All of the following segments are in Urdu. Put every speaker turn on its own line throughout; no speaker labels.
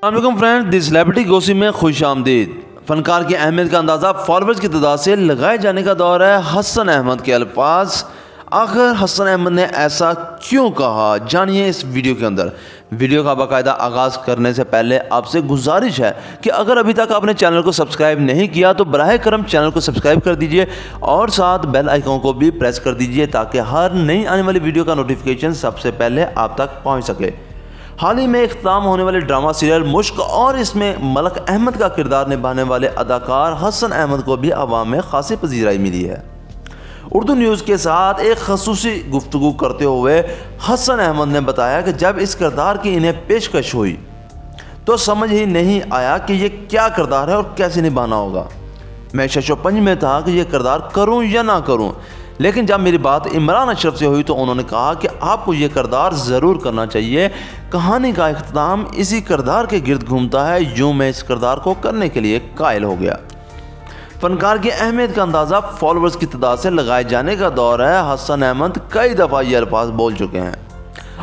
السلام علیکم فرینڈ، دی سیلیبریٹی گوسپ میں خوش آمدید۔ فنکار کی اہمیت کا اندازہ فالوورز کی تعداد سے لگائے جانے کا دور ہے۔ حسن احمد کے الفاظ، آخر حسن احمد نے ایسا کیوں کہا، جانیے اس ویڈیو کے اندر۔ ویڈیو کا باقاعدہ آغاز کرنے سے پہلے آپ سے گزارش ہے کہ اگر ابھی تک آپ نے چینل کو سبسکرائب نہیں کیا تو براہ کرم چینل کو سبسکرائب کر دیجئے اور ساتھ بیل آئیکن کو بھی پریس کر دیجئے تاکہ ہر نئی آنے والی ویڈیو کا نوٹیفیکیشن سب سے پہلے آپ تک پہنچ سکے۔ حال ہی میں اختتام ہونے والے ڈرامہ سیریل مشق اور اس میں ملک احمد کا کردار نبھانے والے اداکار حسن احمد کو بھی عوام میں خاصی پذیرائی ملی ہے۔ اردو نیوز کے ساتھ ایک خصوصی گفتگو کرتے ہوئے حسن احمد نے بتایا کہ جب اس کردار کی انہیں پیشکش ہوئی تو سمجھ ہی نہیں آیا کہ یہ کیا کردار ہے اور کیسے نبھانا ہوگا۔ میں شش و پنج میں تھا کہ یہ کردار کروں یا نہ کروں، لیکن جب میری بات عمران اشرف سے ہوئی تو انہوں نے کہا کہ آپ کو یہ کردار ضرور کرنا چاہیے۔ کہانی کا اختتام اسی کردار کے گرد گھومتا ہے، یوں میں اس کردار کو کرنے کے لیے قائل ہو گیا۔ فنکار کی اہمیت کا اندازہ فالوورز کی تعداد سے لگائے جانے کا دور ہے۔ حسن احمد کئی دفعہ یہ الفاظ بول چکے ہیں۔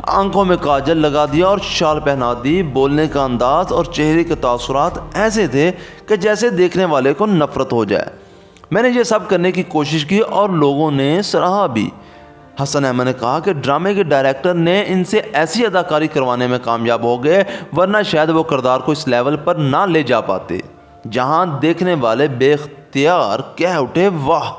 آنکھوں میں کاجل لگا دیا اور شال پہنا دی۔ بولنے کا انداز اور چہرے کے تاثرات ایسے تھے کہ جیسے دیکھنے والے کو نفرت ہو جائے۔ میں نے یہ سب کرنے کی کوشش کی اور لوگوں نے سراہا بھی۔ حسن احمد نے کہا کہ ڈرامے کے ڈائریکٹر نے ان سے ایسی اداکاری کروانے میں کامیاب ہو گئے، ورنہ شاید وہ کردار کو اس لیول پر نہ لے جا پاتے جہاں دیکھنے والے بے اختیار کہہ اٹھے واہ۔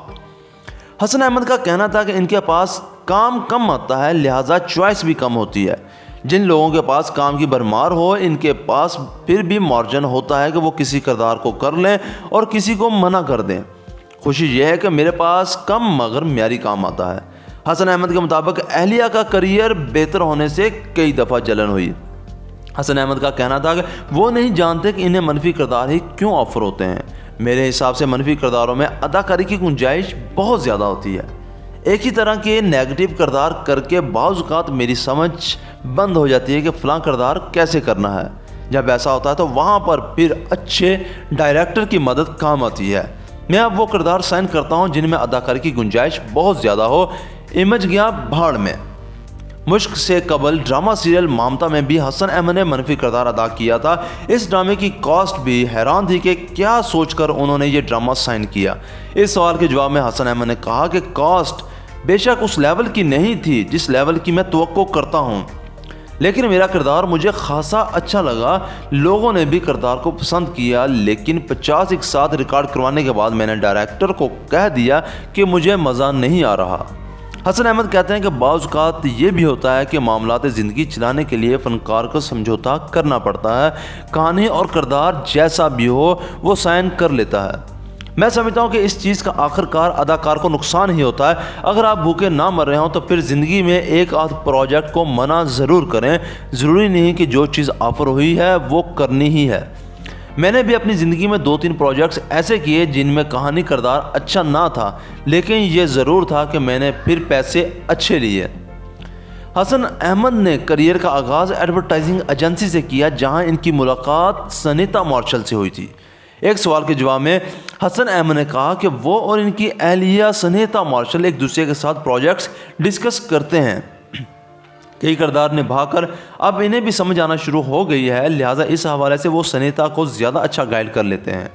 حسن احمد کا کہنا تھا کہ ان کے پاس کام کم آتا ہے، لہٰذا چوائس بھی کم ہوتی ہے۔ جن لوگوں کے پاس کام کی بھرمار ہو، ان کے پاس پھر بھی مارجن ہوتا ہے کہ وہ کسی کردار کو کر لیں اور کسی کو منع کر دیں۔ خوشی یہ ہے کہ میرے پاس کم مگر معیاری کام آتا ہے۔ حسن احمد کے مطابق اہلیہ کا کریئر بہتر ہونے سے کئی دفعہ جلن ہوئی۔ حسن احمد کا کہنا تھا کہ وہ نہیں جانتے کہ انہیں منفی کردار ہی کیوں آفر ہوتے ہیں۔ میرے حساب سے منفی کرداروں میں اداکاری کی گنجائش بہت زیادہ ہوتی ہے۔ ایک ہی طرح کے نیگیٹو کردار کر کے بعض اوقات میری سمجھ بند ہو جاتی ہے کہ فلاں کردار کیسے کرنا ہے۔ جب ایسا ہوتا ہے تو وہاں پر پھر اچھے ڈائریکٹر کی مدد کام آتی ہے۔ میں اب وہ کردار سائن کرتا ہوں جن میں اداکاری کی گنجائش بہت زیادہ ہو۔ امیج گیا بھاڑ میں۔ مشق سے قبل ڈرامہ سیریل مامتا میں بھی حسن احمد نے منفی کردار ادا کیا تھا۔ اس ڈرامے کی کاسٹ بھی حیران تھی کہ کیا سوچ کر انہوں نے یہ ڈرامہ سائن کیا۔ اس سوال کے جواب میں حسن احمد نے کہا کہ کاسٹ بے شک اس لیول کی نہیں تھی جس لیول کی میں توقع کرتا ہوں، لیکن میرا کردار مجھے خاصا اچھا لگا۔ لوگوں نے بھی کردار کو پسند کیا، لیکن 50 ایک ساتھ ریکارڈ کروانے کے بعد میں نے ڈائریکٹر کو کہہ دیا کہ مجھے مزہ نہیں آ رہا۔ حسن احمد کہتے ہیں کہ بعض اوقات یہ بھی ہوتا ہے کہ معاملات زندگی چلانے کے لیے فنکار کو سمجھوتا کرنا پڑتا ہے۔ کہانی اور کردار جیسا بھی ہو وہ سائن کر لیتا ہے۔ میں سمجھتا ہوں کہ اس چیز کا آخر کار اداکار کو نقصان ہی ہوتا ہے۔ اگر آپ بھوکے نہ مر رہے ہوں تو پھر زندگی میں ایک آدھ پروجیکٹ کو منع ضرور کریں۔ ضروری نہیں کہ جو چیز آفر ہوئی ہے وہ کرنی ہی ہے۔ میں نے بھی اپنی زندگی میں 2-3 پروجیکٹس ایسے کیے جن میں کہانی کردار اچھا نہ تھا، لیکن یہ ضرور تھا کہ میں نے پھر پیسے اچھے لیے۔ حسن احمد نے کریئر کا آغاز ایڈورٹائزنگ ایجنسی سے کیا جہاں ان کی ملاقات سنیتا مارشل سے ہوئی تھی۔ ایک سوال کے جواب میں حسن احمد نے کہا کہ وہ اور ان کی اہلیہ سنیتا مارشل ایک دوسرے کے ساتھ پروجیکٹس ڈسکس کرتے ہیں۔ کئی کردار نبھا کر اب انہیں بھی سمجھ آنا شروع ہو گئی ہے، لہٰذا اس حوالے سے وہ سنیتا کو زیادہ اچھا گائیڈ کر لیتے ہیں۔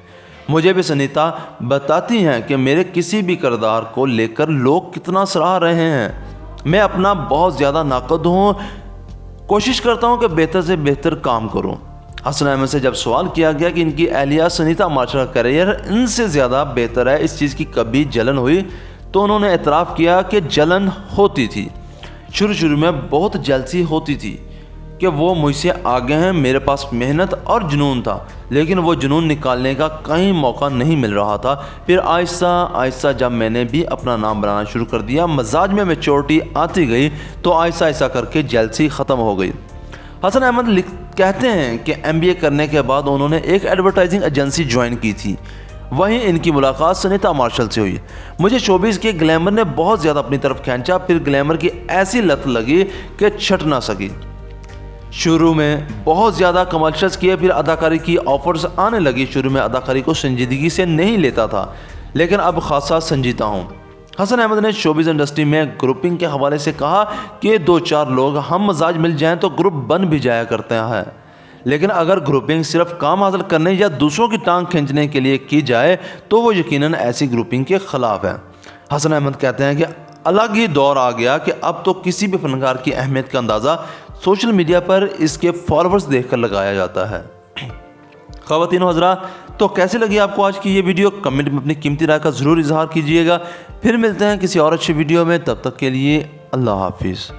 مجھے بھی سنیتا بتاتی ہیں کہ میرے کسی بھی کردار کو لے کر لوگ کتنا سراہ رہے ہیں۔ میں اپنا بہت زیادہ ناقد ہوں، کوشش کرتا ہوں کہ بہتر سے بہتر کام کروں۔ حسن احمد سے جب سوال کیا گیا کہ ان کی اہلیہ سنیتا مارشل کا کریئر ان سے زیادہ بہتر ہے، اس چیز کی کبھی جلن ہوئی، تو انہوں نے اعتراف کیا کہ جلن ہوتی تھی۔ شروع میں بہت جلسی ہوتی تھی کہ وہ مجھ سے آگے ہیں۔ میرے پاس محنت اور جنون تھا، لیکن وہ جنون نکالنے کا کہیں موقع نہیں مل رہا تھا۔ پھر آہستہ آہستہ جب میں نے بھی اپنا نام بنانا شروع کر دیا، مزاج میں میچورٹی آتی گئی، تو آہستہ آہستہ کر کے جلسی ختم ہو گئی۔ حسن احمد کہتے ہیں کہ MBA کرنے کے بعد انہوں نے ایک ایڈورٹائزنگ ایجنسی جوائن کی تھی، وہیں ان کی ملاقات سنیتا مارشل سے ہوئی۔ مجھے شوبز کے گلیمر نے بہت زیادہ اپنی طرف کھینچا، پھر گلیمر کی ایسی لت لگی کہ چھٹ نہ سکی۔ شروع میں بہت زیادہ کمرشلز کیے، پھر اداکاری کی آفرز آنے لگی۔ شروع میں اداکاری کو سنجیدگی سے نہیں لیتا تھا، لیکن اب خاصا سنجیدہ ہوں۔ حسن احمد نے شوبز انڈسٹری میں گروپنگ کے حوالے سے کہا کہ 2-4 لوگ ہم مزاج مل جائیں تو گروپ بن بھی جایا کرتے ہیں، لیکن اگر گروپنگ صرف کام حاصل کرنے یا دوسروں کی ٹانگ کھینچنے کے لیے کی جائے تو وہ یقیناً ایسی گروپنگ کے خلاف ہے۔ حسن احمد کہتے ہیں کہ الگ ہی دور آ گیا کہ اب تو کسی بھی فنکار کی اہمیت کا اندازہ سوشل میڈیا پر اس کے فالوورز دیکھ کر لگایا جاتا ہے۔ خواتین و حضرات، تو کیسے لگی آپ کو آج کی یہ ویڈیو؟ کمنٹ میں اپنی قیمتی رائے کا ضرور اظہار کیجیے گا۔ پھر ملتے ہیں کسی اور اچھی ویڈیو میں، تب تک کے لیے اللہ حافظ۔